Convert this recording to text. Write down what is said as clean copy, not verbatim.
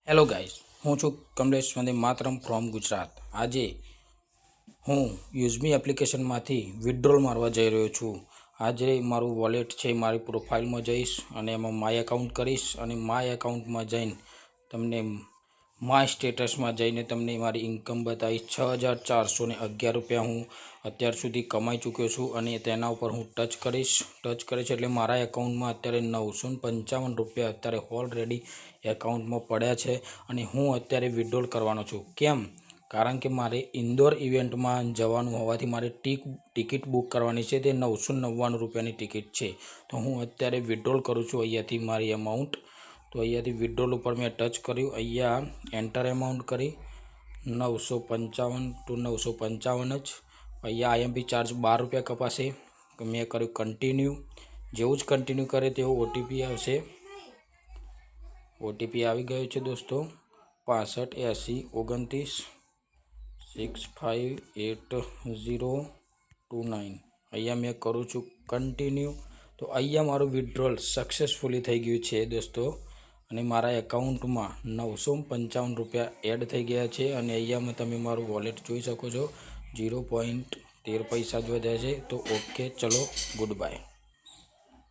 Hello guys, હું છું Kamlesh Vande Mataram from Gujarat. આજે હું યુઝમી એપ્લિકેશનમાંથી વિથડ્રોલ મારવા જઈ રહ્યો છું। આજે મારું વોલેટ છે, મારી પ્રોફાઇલમાં જઈશ અને એમાં માય એકાઉન્ટ કરીશ અને માય એકાઉન્ટમાં જઈને તમને માય સ્ટેટસમાં જઈને તમને મારી ઇન્કમ બતાવીશ। 6411 રૂપિયા હું અત્યાર સુધી કમાઈ ચૂક્યો છું અને તેના ઉપર હું ટચ કરીશ એટલે મારા એકાઉન્ટમાં અત્યારે 955 રૂપિયા અત્યારે ઓલરેડી એકાઉન્ટમાં પડ્યા છે અને હું અત્યારે વિથડ્રોલ કરવાનો છું। કેમ? કારણ કે મારે ઇન્દોર ઇવેન્ટમાં જવાનું હોવાથી મારે ટિકિટ બુક કરવાની છે। તે 999 રૂપિયાની ટિકિટ છે। તો હું અત્યારે વિથડ્રોલ કરું છું અહીંયાથી મારી અમાઉન્ટ। તો અહીંયાથી વિથડ્રોલ ઉપર મેં ટચ કર્યું, અહીંયા એન્ટર અમાઉન્ટ કરી 955 to 955 જ। અહીંયા આઈએમપી ચાર્જ 12 રૂપિયા કપાશે। મેં કર્યું કન્ટિન્યુ। જેવું જ કન્ટિન્યુ કરે તેવું ઓટીપી આવશે। ઓટીપી આવી ગયો છે દોસ્તો, 65 80 29 658029। અહીંયા મેં કરું છું કન્ટિન્યુ। તો અહીંયા મારું વિથડ્રોલ સક્સેસફુલી થઈ ગયું છે દોસ્તો અને મારા એકાઉન્ટમાં 955 રૂપિયા એડ થઈ ગયા છે અને અહીંયામાં તમે મારું વોલેટ જોઈ શકો છો, 0.13 પૈસા જ વધ્યા છે। તો ઓકે, ચલો, ગુડ બાય।